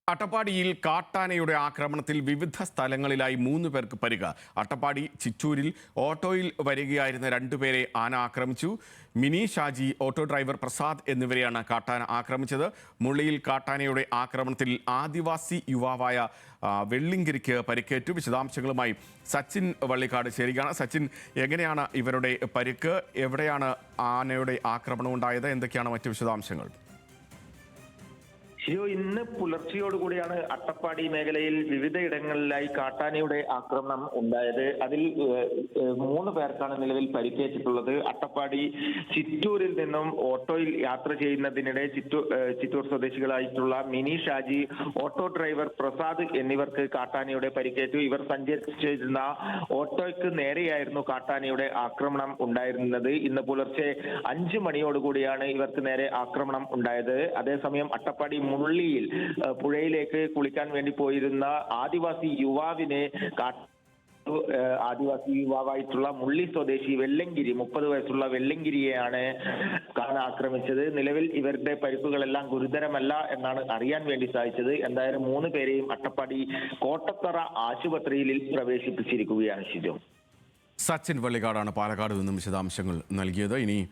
അട്ടപ്പാടിയിൽ കാട്ടാനയുടെ ആക്രമണത്തിൽ വിവിധ സ്ഥലങ്ങളിലായി 3 പേർക്ക് പരിക്ക്. അട്ടപ്പാടി ചിറ്റൂരിൽ ഓട്ടോയിൽ വരികയായിരുന്ന 2 പേരെ ആന ആക്രമിച്ചു. Mini Shaji, auto driver Prasad എന്നിവരെയാണ് കാട്ടാന ആക്രമിച്ചത്. മുള്ളിയിൽ കാട്ടാനയുടെ ആക്രമണത്തിൽ ആദിവാസി യുവാവായ വെള്ളിങ്കരിക്ക് പരിക്കേറ്റു. വിശദാംശങ്ങളുമായി സച്ചിൻ വള്ളിക്കാട് ചേരുകയാണ്. സച്ചിൻ, എങ്ങനെയാണ് ഇവരുടെ പരിക്ക്? എവിടെയാണ് ആനയുടെ ആക്രമണം ഉണ്ടായത്? എന്തൊക്കെയാണ് മറ്റു വിശദാംശങ്ങൾ? ഇന്ന് പുലർച്ചയോടുകൂടിയാണ് അട്ടപ്പാടി മേഖലയിൽ വിവിധയിടങ്ങളിലായി കാട്ടാനയുടെ ആക്രമണം ഉണ്ടായത്. അതിൽ 3 പേർക്കാണ് നിലവിൽ പരിക്കേറ്റിട്ടുള്ളത്. അട്ടപ്പാടി ചിറ്റൂരിൽ നിന്നും ഓട്ടോയിൽ യാത്ര ചെയ്യുന്നതിനിടെ ചിറ്റൂർ സ്വദേശികളായിട്ടുള്ള മിനി ഷാജി, ഓട്ടോ ഡ്രൈവർ പ്രസാദ് എന്നിവർക്ക് കാട്ടാനയുടെ പരിക്കേറ്റു. ഇവർ സഞ്ചരിച്ചിരുന്ന ഓട്ടോയ്ക്ക് നേരെയായിരുന്നു കാട്ടാനയുടെ ആക്രമണം ഉണ്ടായിരുന്നത്. ഇന്ന് പുലർച്ചെ 5 മണിയോടുകൂടിയാണ് ഇവർക്ക് നേരെ ആക്രമണം ഉണ്ടായത്. അതേസമയം അട്ടപ്പാടി മുള്ളിയിൽ പുഴയിലേക്ക് കുളിക്കാൻ വേണ്ടി പോയിരുന്ന ആദിവാസി യുവാവായിട്ടുള്ള മുള്ളി സ്വദേശി വെള്ളങ്കിരി, 30 വയസ്സുള്ള വെള്ളങ്കിരിയെയാണ് കാന ആക്രമിച്ചത്. നിലവിൽ ഇവരുടെ പരിക്കുകളെല്ലാം ഗുരുതരമല്ല എന്നാണ് അറിയാൻ വേണ്ടി സാധിച്ചത്. എന്തായാലും 3 പേരെയും അട്ടപ്പാടി കോട്ടത്തറ ആശുപത്രിയിൽ പ്രവേശിപ്പിച്ചിരിക്കുകയാണ്. സച്ചിൻ വള്ളിക്കാടാണ് പാലക്കാട് നിന്നും വിശദാംശങ്ങൾ നൽകിയത്. ഇനി